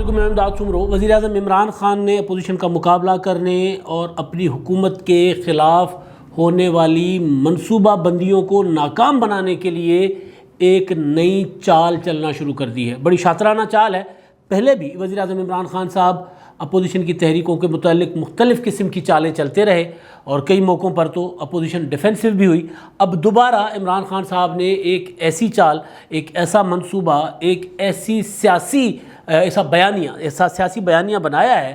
علیکم، میں امداد سمرو۔ وزیر اعظم عمران خان نے اپوزیشن کا مقابلہ کرنے اور اپنی حکومت کے خلاف ہونے والی منصوبہ بندیوں کو ناکام بنانے کے لیے ایک نئی چال چلنا شروع کر دی ہے۔ بڑی شاطرانہ چال ہے۔ پہلے بھی وزیر اعظم عمران خان صاحب اپوزیشن کی تحریکوں کے متعلق مختلف قسم کی چالیں چلتے رہے اور کئی موقعوں پر تو اپوزیشن ڈیفینسو بھی ہوئی۔ اب دوبارہ عمران خان صاحب نے ایک ایسی چال، ایک ایسا منصوبہ، ایک ایسی سیاسی بیانیہ بنایا ہے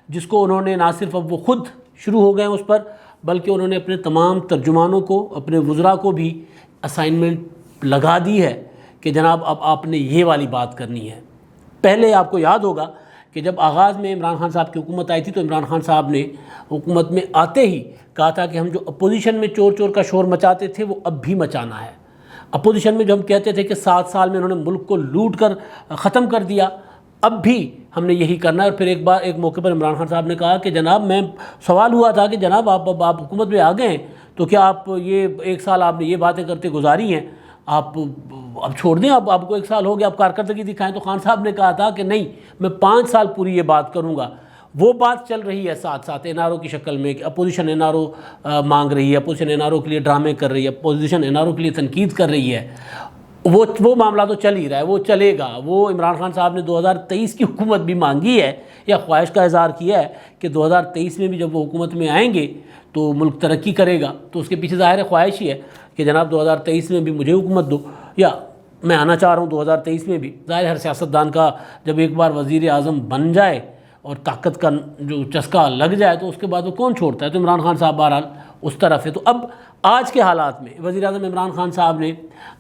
جس کو انہوں نے نہ صرف اب وہ خود شروع ہو گئے ہیں اس پر، بلکہ انہوں نے اپنے تمام ترجمانوں کو، اپنے وزراء کو بھی اسائنمنٹ لگا دی ہے کہ جناب اب آپ نے یہ والی بات کرنی ہے۔ پہلے آپ کو یاد ہوگا کہ جب آغاز میں عمران خان صاحب کی حکومت آئی تھی تو عمران خان صاحب نے حکومت میں آتے ہی کہا تھا کہ ہم جو اپوزیشن میں چور چور کا شور مچاتے تھے وہ اب بھی مچانا ہے۔ اپوزیشن میں جو ہم کہتے تھے کہ 7 سال میں انہوں نے ملک کو لوٹ کر ختم کر دیا، اب بھی ہم نے یہی کرنا ہے۔ اور پھر ایک موقع پر عمران خان صاحب نے کہا کہ جناب، میں سوال ہوا تھا کہ جناب آپ حکومت میں آ گئے ہیں تو کیا آپ یہ 1 سال آپ نے یہ باتیں کرتے گزاری ہیں، آپ اب چھوڑ دیں، آپ کو 1 سال ہو گیا، آپ کارکردگی دکھائیں۔ تو خان صاحب نے کہا تھا کہ نہیں، میں 5 سال پوری یہ بات کروں گا۔ وہ بات چل رہی ہے ساتھ ساتھ این آر او کی شکل میں کہ اپوزیشن این آر او مانگ رہی ہے، اپوزیشن این آر او کے لیے ڈرامے کر رہی ہے، اپوزیشن این آر او کے لیے تنقید کر رہی ہے۔ وہ معاملہ تو چل ہی رہا ہے، وہ چلے گا۔ وہ عمران خان صاحب نے 2023 کی حکومت بھی مانگی ہے یا خواہش کا اظہار کیا ہے کہ 2023 میں بھی جب وہ حکومت میں آئیں گے تو ملک ترقی کرے گا۔ تو اس کے پیچھے ظاہر خواہش ہی ہے کہ جناب 2023 میں بھی مجھے حکومت دو، یا میں آنا چاہ رہا ہوں 2023 میں بھی۔ ظاہر ہر سیاستدان کا جب ایک بار وزیر اعظم بن جائے اور طاقت کا جو چسکا لگ جائے تو اس کے بعد وہ کون چھوڑتا ہے۔ تو عمران خان صاحب بہرحال اس طرف ہے۔ تو اب آج کے حالات میں وزیر اعظم عمران خان صاحب نے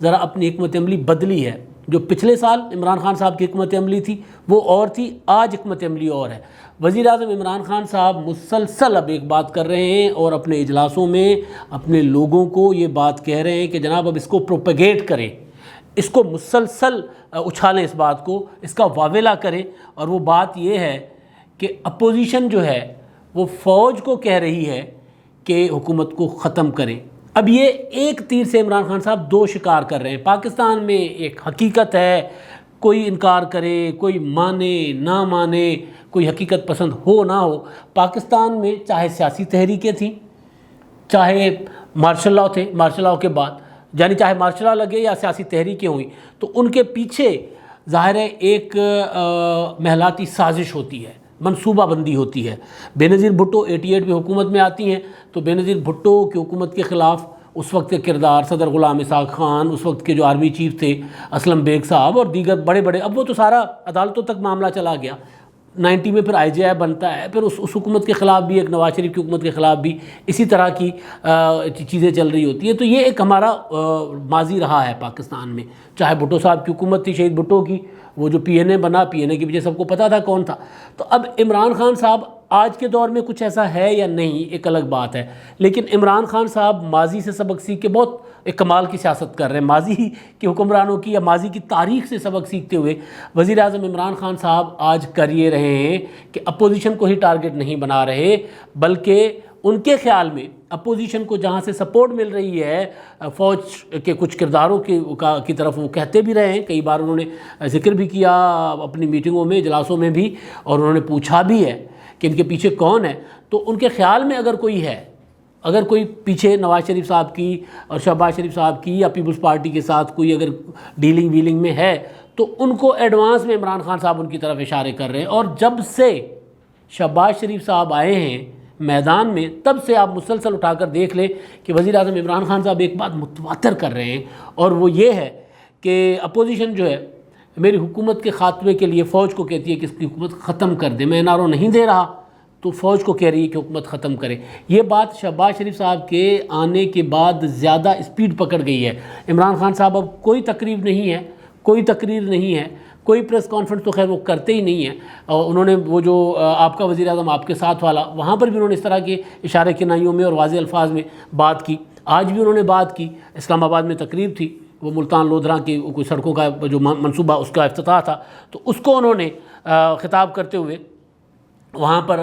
ذرا اپنی حکمت عملی بدلی ہے۔ جو پچھلے سال عمران خان صاحب کی حکمت عملی تھی وہ اور تھی، آج حکمت عملی اور ہے۔ وزیر اعظم عمران خان صاحب مسلسل اب ایک بات کر رہے ہیں اور اپنے اجلاسوں میں اپنے لوگوں کو یہ بات کہہ رہے ہیں کہ جناب اب اس کو پروپیگیٹ کریں، اس کو مسلسل اچھالیں، اس بات کو، اس کا واویلا کریں۔ اور وہ بات یہ ہے کہ اپوزیشن جو ہے وہ فوج کو کہہ رہی ہے کہ حکومت کو ختم کریں۔ اب یہ ایک تیر سے عمران خان صاحب 2 شکار کر رہے ہیں۔ پاکستان میں ایک حقیقت ہے، کوئی انکار کرے، کوئی مانے نہ مانے، کوئی حقیقت پسند ہو نہ ہو، پاکستان میں چاہے سیاسی تحریکیں تھیں، چاہے مارشل لاء تھے، مارشل لاء کے بعد، یعنی چاہے مارشل لاء لگے یا سیاسی تحریکیں ہوئیں، تو ان کے پیچھے ظاہر ہے ایک محلاتی سازش ہوتی ہے، منصوبہ بندی ہوتی ہے۔ بے نظیر بھٹو 88 میں حکومت میں آتی ہیں تو بے نظیر بھٹو کی حکومت کے خلاف اس وقت کے کردار صدر غلام اسحاق خان، اس وقت کے جو آرمی چیف تھے اسلم بیگ صاحب اور دیگر بڑے بڑے، اب وہ تو سارا عدالتوں تک معاملہ چلا گیا۔ 90 میں پھر آئی جے آئی بنتا ہے، پھر اس حکومت کے خلاف بھی، ایک نواز شریف کی حکومت کے خلاف بھی اسی طرح کی چیزیں چل رہی ہوتی ہیں۔ تو یہ ایک ہمارا ماضی رہا ہے پاکستان میں، چاہے بھٹو صاحب کی حکومت تھی، شہید بھٹو کی، وہ جو پی این اے بنا، پی این اے کے پیچھے سب کو پتہ تھا کون تھا۔ تو اب عمران خان صاحب آج کے دور میں کچھ ایسا ہے یا نہیں، ایک الگ بات ہے، لیکن عمران خان صاحب ماضی سے سبق سیکھ کے بہت ایک کمال کی سیاست کر رہے ہیں۔ ماضی کے حکمرانوں کی یا ماضی کی تاریخ سے سبق سیکھتے ہوئے وزیر اعظم عمران خان صاحب آج کر یہ رہے ہیں کہ اپوزیشن کو ہی ٹارگٹ نہیں بنا رہے، بلکہ ان کے خیال میں اپوزیشن کو جہاں سے سپورٹ مل رہی ہے فوج کے کچھ کرداروں کی طرف، وہ کہتے بھی رہے ہیں، کئی بار انہوں نے ذکر بھی کیا اپنی میٹنگوں میں، اجلاسوں میں بھی، اور انہوں نے پوچھا بھی ہے کہ ان کے پیچھے کون ہے۔ تو ان کے خیال میں اگر کوئی ہے، اگر کوئی پیچھے نواز شریف صاحب کی اور شہباز شریف صاحب کی یا پیپلز پارٹی کے ساتھ کوئی اگر ڈیلنگ ویلنگ میں ہے تو ان کو ایڈوانس میں عمران خان صاحب ان کی طرف اشارے کر رہے ہیں۔ اور جب سے شہباز شریف صاحب آئے ہیں میدان میں، تب سے آپ مسلسل اٹھا کر دیکھ لیں کہ وزیر اعظم عمران خان صاحب ایک بات متواتر کر رہے ہیں، اور وہ یہ ہے کہ اپوزیشن جو ہے میری حکومت کے خاتمے کے لیے فوج کو کہتی ہے کہ اس کی حکومت ختم کر دے۔ میں این آر او نہیں دے رہا تو فوج کو کہہ رہی ہے کہ حکومت ختم کرے۔ یہ بات شہباز شریف صاحب کے آنے کے بعد زیادہ اسپیڈ پکڑ گئی ہے۔ عمران خان صاحب اب کوئی تقریب نہیں ہے، کوئی تقریر نہیں ہے، کوئی پریس کانفرنس تو خیر وہ کرتے ہی نہیں ہیں۔ اور انہوں نے وہ جو آپ کا وزیر اعظم آپ کے ساتھ والا، وہاں پر بھی انہوں نے اس طرح کے اشارے کنائیوں میں اور واضح الفاظ میں بات کی۔ آج بھی انہوں نے بات کی، اسلام آباد میں تقریب تھی، وہ ملتان لودھراں کی کوئی سڑکوں کا جو منصوبہ اس کا افتتاح تھا، تو اس کو انہوں نے خطاب کرتے ہوئے وہاں پر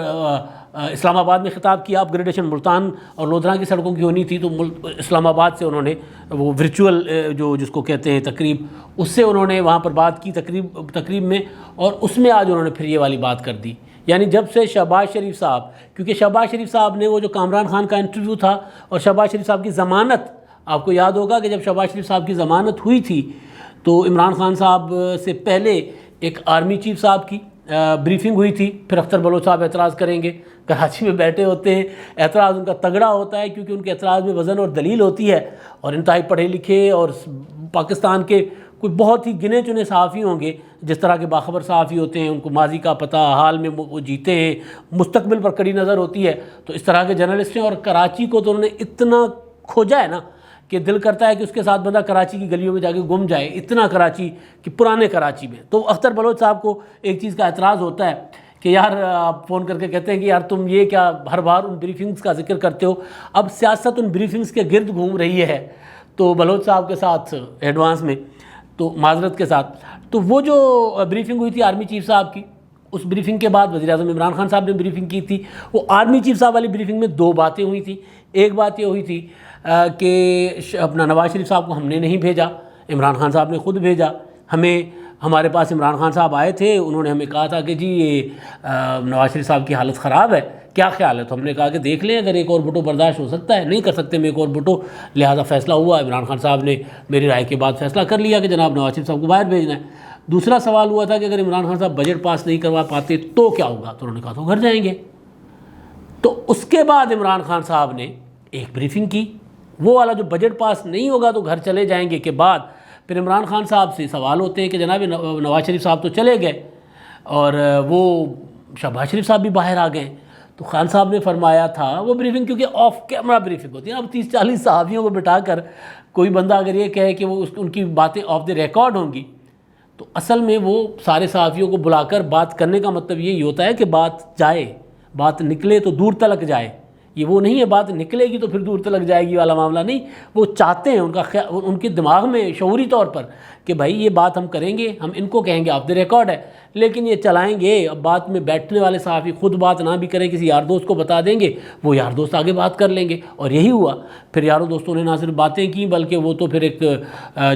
اسلام آباد میں خطاب کیا. اپ گریڈیشن ملتان اور لودھراں کی سڑکوں کی ہونی تھی تو اسلام آباد سے انہوں نے وہ ورچوئل جو جس کو کہتے ہیں تقریب، اس سے انہوں نے وہاں پر بات کی تقریب میں، اور اس میں آج انہوں نے پھر یہ والی بات کر دی. یعنی جب سے شہباز شریف صاحب، کیونکہ شہباز شریف صاحب نے وہ جو کامران خان کا انٹرویو تھا اور شہباز شریف صاحب کی ضمانت، آپ کو یاد ہوگا کہ جب شہباز شریف صاحب کی ضمانت ہوئی تھی تو عمران خان صاحب سے پہلے ایک آرمی چیف صاحب کی بریفنگ ہوئی تھی. پھر اختر بلوچ صاحب اعتراض کریں گے، کراچی میں بیٹھے ہوتے ہیں، اعتراض ان کا تگڑا ہوتا ہے کیونکہ ان کے اعتراض میں وزن اور دلیل ہوتی ہے، اور انتہائی پڑھے لکھے اور پاکستان کے کوئی بہت ہی گنے چنے صحافی ہوں گے جس طرح کے باخبر صحافی ہوتے ہیں، ان کو ماضی کا پتہ، حال میں وہ جیتے ہیں، مستقبل پر کڑی نظر ہوتی ہے. تو اس طرح کے جرنلسٹ ہیں، اور کراچی کو تو انہوں نے اتنا کھوجا ہے نا کہ دل کرتا ہے کہ اس کے ساتھ بندہ کراچی کی گلیوں میں جا کے گم جائے، اتنا کراچی کہ پرانے کراچی میں. تو اختر بلوچ صاحب کو ایک چیز کا اعتراض ہوتا ہے کہ یار آپ فون کر کے کہتے ہیں کہ یار تم یہ کیا ہر بار ان بریفنگز کا ذکر کرتے ہو. اب سیاست ان بریفنگز کے گرد گھوم رہی ہے. تو بلوچ صاحب کے ساتھ ایڈوانس میں، تو معذرت کے ساتھ، تو وہ جو بریفنگ ہوئی تھی آرمی چیف صاحب کی، اس بریفنگ کے بعد وزیر اعظم عمران خان صاحب نے بریفنگ کی تھی. وہ آرمی چیف صاحب والی بریفنگ میں دو باتیں ہوئی تھیں. ایک بات یہ ہوئی تھی کہ اپنا نواز شریف صاحب کو ہم نے نہیں بھیجا، عمران خان صاحب نے خود بھیجا ہمیں. ہمارے پاس عمران خان صاحب آئے تھے، انہوں نے ہمیں کہا تھا کہ جی یہ نواز شریف صاحب کی حالت خراب ہے، کیا خیال ہے؟ تو ہم نے کہا کہ دیکھ لیں، اگر ایک اور بھٹو برداشت ہو سکتا ہے، نہیں کر سکتے میں ایک اور بھٹو. لہٰذا فیصلہ ہوا، عمران خان صاحب نے میری رائے کے بعد فیصلہ کر لیا کہ جناب نواز شریف صاحب کو باہر بھیجنا ہے. دوسرا سوال ہوا تھا کہ اگر عمران خان صاحب بجٹ پاس نہیں کروا پاتے تو کیا ہوگا؟ تو انہوں نے کہا تو گھر جائیں گے. تو اس کے بعد عمران خان صاحب نے ایک بریفنگ کی، وہ والا جو بجٹ پاس نہیں ہوگا تو گھر چلے جائیں گے کے بعد پھر عمران خان صاحب سے سوال ہوتے ہیں کہ جناب نواز شریف صاحب تو چلے گئے اور وہ شہباز شریف صاحب بھی باہر آ گئے. تو خان صاحب نے فرمایا تھا، وہ بریفنگ کیونکہ آف کیمرہ بریفنگ ہوتی ہے، اب 30-40 صحافیوں کو بٹھا کر کوئی بندہ اگر یہ کہے کہ وہ ان کی باتیں آف دی ریکارڈ ہوں گی، تو اصل میں وہ سارے صحافیوں کو بلا کر بات کرنے کا مطلب یہی ہوتا ہے کہ بات جائے، بات نکلے تو دور تلک جائے. یہ وہ نہیں ہے بات نکلے گی تو پھر دور تلک جائے گی والا معاملہ نہیں. وہ چاہتے ہیں، ان کے دماغ میں شعوری طور پر کہ بھائی یہ بات ہم کریں گے، ہم ان کو کہیں گے آف دی ریکارڈ ہے، لیکن یہ چلائیں گے. اب بات میں بیٹھنے والے صحافی خود بات نہ بھی کریں، کسی یار دوست کو بتا دیں گے، وہ یار دوست آگے بات کر لیں گے. اور یہی ہوا. پھر یاروں دوستوں نے نہ صرف باتیں کی بلکہ وہ تو پھر ایک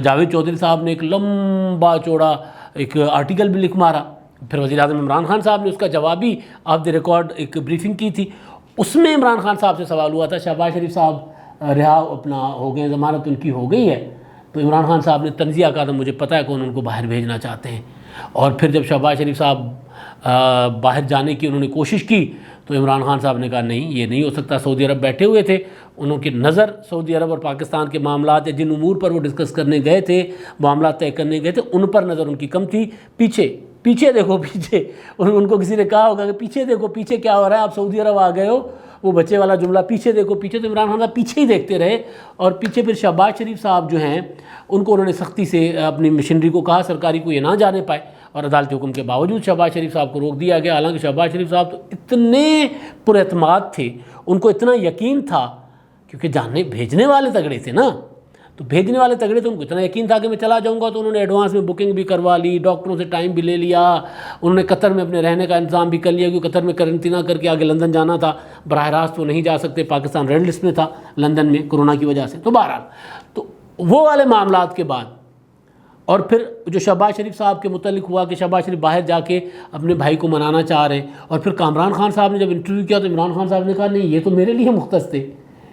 جاوید چودھری صاحب نے ایک لمبا چوڑا ایک آرٹیکل بھی لکھ مارا. پھر وزیر اعظم عمران خان صاحب نے اس کا جوابی آف دی ریکارڈ ایک بریفنگ کی تھی. اس میں عمران خان صاحب سے سوال ہوا تھا، شہباز شریف صاحب رہا اپنا ہو گئے، ضمانت ان کی ہو گئی ہے. تو عمران خان صاحب نے تنزیہ کہا تھا مجھے پتہ ہے کون ان کو باہر بھیجنا چاہتے ہیں. اور پھر جب شہباز شریف صاحب باہر جانے کی انہوں نے کوشش کی تو عمران خان صاحب نے کہا نہیں یہ نہیں ہو سکتا. سعودی عرب بیٹھے ہوئے تھے، انہوں کی نظر سعودی عرب اور پاکستان کے معاملات جن امور پر وہ ڈسکس کرنے گئے تھے، معاملات طے کرنے گئے تھے، ان پر نظر ان کی کم تھی. پیچھے دیکھو پیچھے، ان کو کسی نے کہا ہوگا کہ پیچھے دیکھو پیچھے کیا ہو رہا ہے، آپ سعودی عرب آ گئے ہو، وہ بچے والا جملہ پیچھے دیکھو پیچھے. تو عمران خان صاحب پیچھے ہی دیکھتے رہے. اور پیچھے پھر شہباز شریف صاحب جو ہیں ان کو انہوں نے سختی سے اپنی مشنری کو کہا سرکاری کو یہ نہ جانے پائے، اور عدالتی حکم کے باوجود شہباز شریف صاحب کو روک دیا گیا. حالانکہ شہباز شریف صاحب تو اتنے پر اعتماد تھے، ان کو اتنا یقین تھا کیونکہ جاننے بھیجنے والے تگڑے تھے نا، تو بھیجنے والے تگڑے تھے، ان کو اتنا یقین تھا کہ میں چلا جاؤں گا. تو انہوں نے ایڈوانس میں بکنگ بھی کروا لی، ڈاکٹروں سے ٹائم بھی لے لیا، انہوں نے قطر میں اپنے رہنے کا انتظام بھی کر لیا کیونکہ قطر میں قرنطینہ کر کے آگے لندن جانا تھا. براہ راست وہ نہیں جا سکتے، پاکستان ریڈ لسٹ میں تھا لندن میں کورونا کی وجہ سے. تو بہرحال تو وہ والے معاملات کے بعد اور پھر جو شہباز شریف صاحب کے متعلق ہوا کہ شہباز شریف باہر جا کے اپنے بھائی کو منانا چاہ رہے ہیں. اور پھر کامران خان صاحب نے جب انٹرویو کیا تو عمران خان صاحب نے کہا نہیں یہ تو میرے لیے مختص تھے،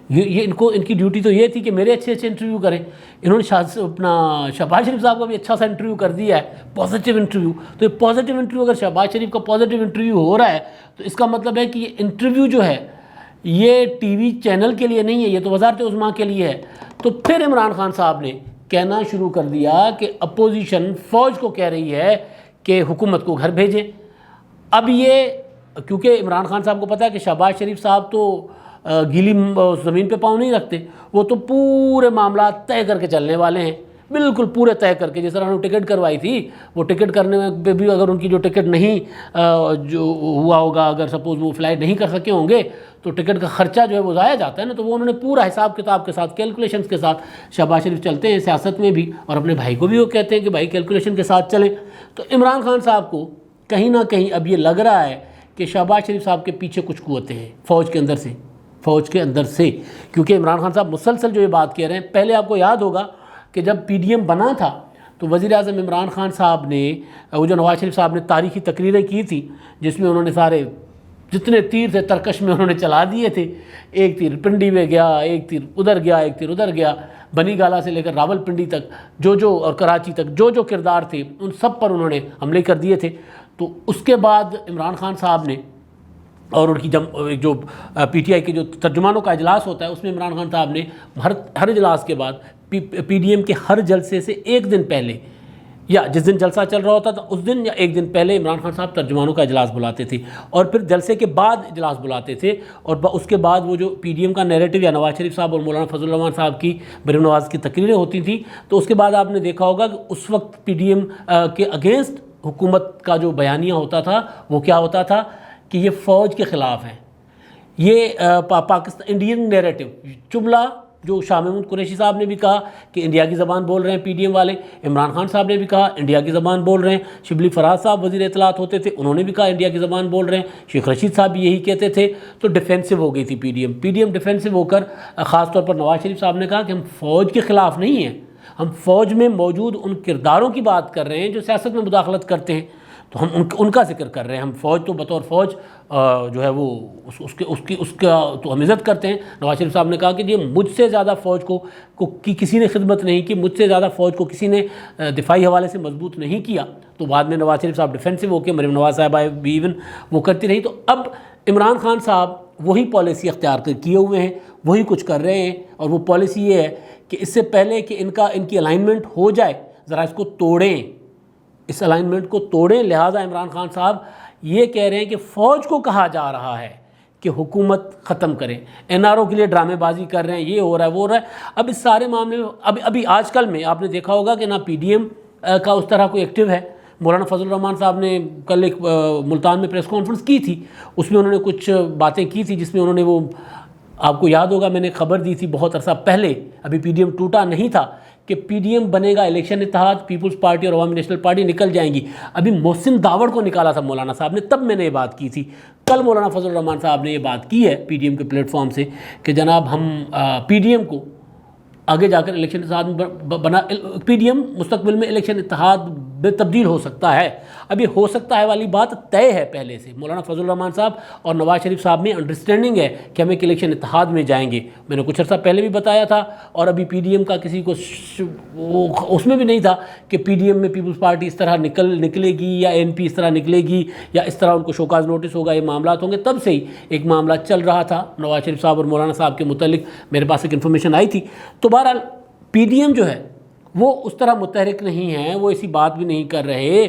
یہ ان کی ڈیوٹی تو یہ تھی کہ میرے اچھے انٹرویو کریں. انہوں نے اپنا شہباز شریف صاحب کا بھی اچھا سا انٹرویو کر دیا ہے، پازیٹیو انٹرویو. تو یہ پازیٹیو انٹرویو اگر شہباز شریف کا پازیٹیو انٹرویو ہو رہا ہے تو اس کا مطلب ہے کہ یہ انٹرویو جو ہے یہ ٹی وی چینل کے لیے نہیں ہے، یہ تو وزارت عظمیٰ کے لیے ہے. تو پھر عمران خان صاحب نے کہنا شروع کر دیا کہ اپوزیشن فوج کو کہہ رہی ہے کہ حکومت کو گھر بھیجیں. اب یہ کیونکہ عمران خان صاحب کو پتہ ہے کہ شہباز شریف صاحب تو گیلی زمین پہ پاؤں نہیں رکھتے، وہ تو پورے معاملات طے کر کے چلنے والے ہیں، بالکل پورے طے کر کے. جس طرح انہوں نے ٹکٹ کروائی تھی، وہ ٹکٹ کرنے میں بھی اگر ان کی جو ٹکٹ نہیں جو ہوا ہوگا، اگر سپوز وہ فلائٹ نہیں کر سکے ہوں گے تو ٹکٹ کا خرچہ جو ہے وہ ضائع جاتا ہے نا. تو وہ انہوں نے پورا حساب کتاب کے ساتھ، کیلکولیشنز کے ساتھ شہباز شریف چلتے ہیں سیاست میں بھی، اور اپنے بھائی کو بھی وہ کہتے ہیں کہ بھائی کیلکولیشن کے ساتھ چلیں. تو عمران خان صاحب کو کہیں نہ کہیں اب یہ لگ رہا ہے کہ کہ شہباز شریف صاحب کے پیچھے کچھ قوتیں ہیں فوج کے اندر سے، کیونکہ عمران خان صاحب مسلسل جو یہ بات کہہ رہے ہیں. پہلے آپ کو یاد ہوگا کہ جب پی ڈی ایم بنا تھا تو وزیر اعظم عمران خان صاحب نے وہ جو نواز شریف صاحب نے تاریخی تقریریں کی تھی جس میں انہوں نے سارے جتنے تیر تھے ترکش میں انہوں نے چلا دیے تھے. ایک تیر پنڈی میں گیا، ایک تیر ادھر گیا، ایک تیر ادھر گیا، بنی گالا سے لے کر راول پنڈی تک جو اور کراچی تک جو کردار تھے ان سب پر انہوں نے حملے کر دیے تھے. تو اس کے بعد عمران خان صاحب نے اور ان کی جو پی ٹی آئی کے جو ترجمانوں کا اجلاس ہوتا ہے اس میں عمران خان صاحب نے ہر اجلاس کے بعد پی ڈی ایم کے ہر جلسے سے ایک دن پہلے یا جس دن جلسہ چل رہا ہوتا تھا اس دن یا ایک دن پہلے عمران خان صاحب ترجمانوں کا اجلاس بلاتے تھے اور پھر جلسے کے بعد اجلاس بلاتے تھے. اور اس کے بعد وہ جو پی ڈی ایم کا نیریٹو یا نواز شریف صاحب اور مولانا فضل الرحمان صاحب کی مریم نواز کی تقریریں ہوتی تھیں. تو اس کے بعد آپ نے دیکھا ہوگا کہ اس وقت پی ڈی ایم کے اگینسٹ حکومت کا جو بیانیہ ہوتا تھا وہ کیا ہوتا تھا کہ یہ فوج کے خلاف ہیں. یہ پاکستان انڈین نیریٹو جملہ جو شاہ محمود قریشی صاحب نے بھی کہا کہ انڈیا کی زبان بول رہے ہیں پی ڈی ایم والے، عمران خان صاحب نے بھی کہا انڈیا کی زبان بول رہے ہیں، شبلی فراز صاحب وزیر اطلاعات ہوتے تھے انہوں نے بھی کہا انڈیا کی زبان بول رہے ہیں، شیخ رشید صاحب بھی یہی کہتے تھے. تو ڈیفینسو ہو گئی تھی پی ڈی ایم ڈیفینسو ہو کر خاص طور پر نواز شریف صاحب نے کہا کہ ہم فوج کے خلاف نہیں ہیں، ہم فوج میں موجود ان کرداروں کی بات کر رہے ہیں جو سیاست میں مداخلت کرتے ہیں. تو ہم ان کا ذکر کر رہے ہیں. ہم فوج تو بطور فوج جو ہے وہ اس کا تو ہم عزت کرتے ہیں. نواز شریف صاحب نے کہا کہ یہ مجھ سے زیادہ فوج کو کسی نے خدمت نہیں کی، مجھ سے زیادہ فوج کو کسی نے دفاعی حوالے سے مضبوط نہیں کیا. تو بعد میں نواز شریف صاحب ڈیفینسو ہو کے مریم نواز صاحبہ بھی ایون وہ کرتی رہی. تو اب عمران خان صاحب وہی پالیسی اختیار کیے ہوئے ہیں، وہی کچھ کر رہے ہیں. اور وہ پالیسی یہ ہے کہ اس سے پہلے کہ ان کی الائنمنٹ ہو جائے ذرا اس کو توڑیں، اس الائنمنٹ کو توڑیں. لہٰذا عمران خان صاحب یہ کہہ رہے ہیں کہ فوج کو کہا جا رہا ہے کہ حکومت ختم کریں، این آر او کے لیے ڈرامے بازی کر رہے ہیں، یہ ہو رہا ہے وہ ہو رہا ہے. اب اس سارے معاملے میں ابھی آج کل میں آپ نے دیکھا ہوگا کہ نہ پی ڈی ایم کا اس طرح کوئی ایکٹیو ہے. مولانا فضل الرحمان صاحب نے کل ایک ملتان میں پریس کانفرنس کی تھی، اس میں انہوں نے کچھ باتیں کی تھی جس میں انہوں نے وہ آپ کو یاد ہوگا میں نے خبر دی تھی بہت عرصہ پہلے، ابھی پی ڈی ایم ٹوٹا نہیں تھا، کہ پی ڈی ایم بنے گا الیکشن اتحاد، پیپلز پارٹی اور عوامی نیشنل پارٹی نکل جائیں گی. ابھی محسن داوڑ کو نکالا تھا مولانا صاحب نے، تب میں نے یہ بات کی تھی. کل مولانا فضل الرحمان صاحب نے یہ بات کی ہے پی ڈی ایم کے پلیٹ فارم سے کہ جناب ہم پی ڈی ایم کو آگے جا کر الیکشن اتحاد میں پی ڈی ایم مستقبل میں الیکشن اتحاد میں تبدیل ہو سکتا ہے. ابھی ہو سکتا ہے والی بات طے ہے پہلے سے. مولانا فضل الرحمان صاحب اور نواز شریف صاحب میں انڈرسٹینڈنگ ہے کہ ہم ایک الیکشن اتحاد میں جائیں گے. میں نے کچھ عرصہ پہلے بھی بتایا تھا اور ابھی پی ڈی ایم کا کسی کو اس میں بھی نہیں تھا کہ پی ڈی ایم میں پیپلز پارٹی اس طرح نکلے گی یا این پی اس طرح نکلے گی یا اس طرح ان کو شوکاز نوٹس ہوگا، یہ معاملات ہوں گے. تب سے ہی ایک معاملہ چل رہا تھا نواز شریف صاحب اور مولانا صاحب کے متعلق میرے پاس ایک انفارمیشن آئی تھی. تو بہرحال پی ڈی ایم جو ہے وہ اس طرح متحرک نہیں ہیں، وہ ایسی بات بھی نہیں کر رہے.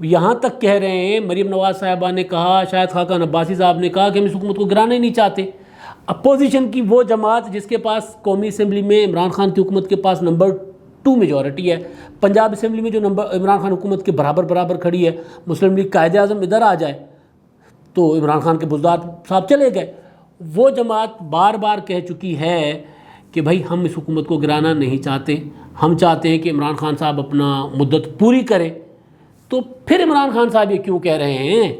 یہاں تک کہہ رہے ہیں مریم نواز صاحبہ نے کہا، شاہد خاقان عباسی صاحب نے کہا کہ ہم اس حکومت کو گرانا ہی نہیں چاہتے. اپوزیشن کی وہ جماعت جس کے پاس قومی اسمبلی میں عمران خان کی حکومت کے پاس نمبر 2 میجورٹی ہے، پنجاب اسمبلی میں جو عمران خان حکومت کے برابر کھڑی ہے، مسلم لیگ قائد اعظم ادھر آ جائے تو عمران خان کے بزدار صاحب چلے گئے. وہ جماعت بار بار کہہ چکی ہے کہ بھائی ہم اس حکومت کو گرانا نہیں چاہتے، ہم چاہتے ہیں کہ عمران خان صاحب اپنا مدت پوری کرے. تو پھر عمران خان صاحب یہ کیوں کہہ رہے ہیں؟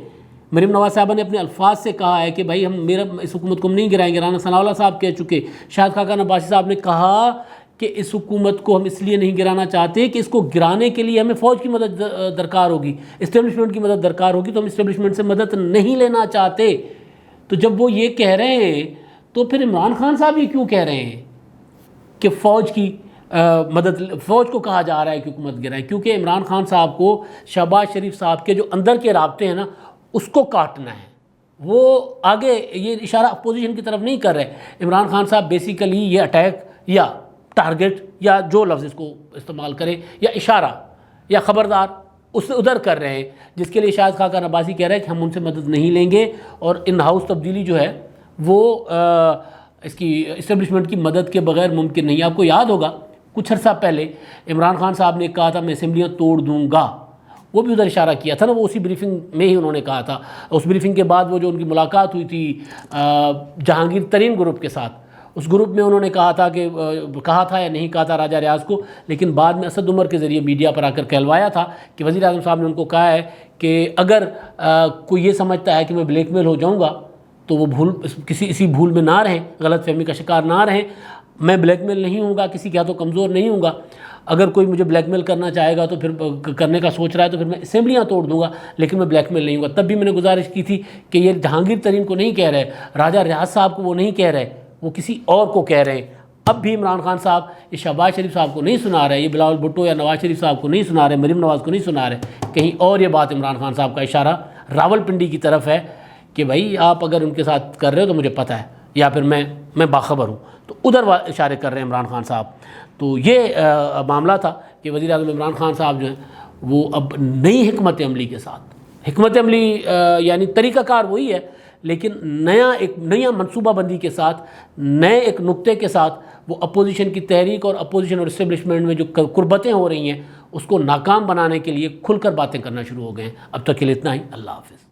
مریم نواز صاحبہ نے اپنے الفاظ سے کہا ہے کہ بھائی اس حکومت کو ہم نہیں گرائیں گے. رانا ثناء اللہ صاحب کہہ چکے، شاہد خاقان عباسی صاحب نے کہا کہ اس حکومت کو ہم اس لیے نہیں گرانا چاہتے کہ اس کو گرانے کے لیے ہمیں فوج کی مدد درکار ہوگی، اسٹیبلشمنٹ کی مدد درکار ہوگی، تو ہم اسٹیبلشمنٹ سے مدد نہیں لینا چاہتے. تو جب وہ یہ کہہ رہے ہیں تو پھر عمران خان صاحب یہ کیوں کہہ رہے ہیں کہ فوج کی فوج کو کہا جا رہا ہے کہ حکومت گرائے؟ کیونکہ عمران خان صاحب کو شہباز شریف صاحب کے جو اندر کے رابطے ہیں نا اس کو کاٹنا ہے. وہ آگے یہ اشارہ اپوزیشن کی طرف نہیں کر رہے. عمران خان صاحب بیسیکلی یہ اٹیک یا ٹارگٹ یا جو لفظ اس کو استعمال کرے یا اشارہ یا خبردار اس سے ادھر کر رہے ہیں، جس کے لیے شاہد خاقان عباسی کہہ رہے ہیں کہ ہم ان سے مدد نہیں لیں گے اور ان ہاؤس تبدیلی جو ہے وہ اس کی اسٹیبلشمنٹ کی مدد کے بغیر ممکن نہیں. آپ کو یاد ہوگا کچھ عرصہ پہلے عمران خان صاحب نے کہا تھا میں اسمبلیاں توڑ دوں گا، وہ بھی ادھر اشارہ کیا تھا نا، وہ اسی بریفنگ میں ہی انہوں نے کہا تھا. اس بریفنگ کے بعد وہ جو ان کی ملاقات ہوئی تھی جہانگیر ترین گروپ کے ساتھ، اس گروپ میں انہوں نے کہا تھا یا نہیں کہا تھا راجہ ریاض کو، لیکن بعد میں اسد عمر کے ذریعے میڈیا پر آ کر کہلوایا تھا کہ وزیر اعظم صاحب نے ان کو کہا ہے کہ اگر کوئی یہ سمجھتا ہے کہ میں بلیک میل ہو جاؤں گا تو وہ اسی بھول میں نہ رہیں، غلط فہمی کا شکار نہ رہیں. میں بلیک میل نہیں ہوں گا، کسی کے ہاتھوں کمزور نہیں ہوں گا. اگر کوئی مجھے بلیک میل کرنا چاہے گا تو پھر کرنے کا سوچ رہا ہے تو پھر میں اسمبلیاں توڑ دوں گا، لیکن میں بلیک میل نہیں ہوں گا. تب بھی میں نے گزارش کی تھی کہ یہ جہانگیر ترین کو نہیں کہہ رہے، راجہ ریاض صاحب کو وہ نہیں کہہ رہے، وہ کسی اور کو کہہ رہے ہیں. اب بھی عمران خان صاحب یہ شہباز شریف صاحب کو نہیں سنا رہے، یہ بلاول بھٹو یا نواز شریف صاحب کو نہیں سنا رہے، مریم نواز کو نہیں سنا رہے. کہیں اور یہ بات عمران خان صاحب کا اشارہ راولپنڈی کی طرف ہے کہ بھائی آپ اگر ان کے ساتھ کر رہے ہو تو مجھے پتہ ہے، یا پھر میں باخبر ہوں. تو ادھر اشارے کر رہے ہیں عمران خان صاحب. تو یہ معاملہ تھا کہ وزیر اعظم عمران خان صاحب جو ہیں وہ اب نئی حکمت عملی کے ساتھ، حکمت عملی یعنی طریقہ کار وہی ہے، لیکن نیا منصوبہ بندی کے ساتھ، نئے ایک نقطے کے ساتھ وہ اپوزیشن کی تحریک اور اپوزیشن اور اسٹیبلشمنٹ میں جو قربتیں ہو رہی ہیں اس کو ناکام بنانے کے لیے کھل کر باتیں کرنا شروع ہو گئے ہیں. اب تک کے لیے اتنا ہی. اللہ حافظ.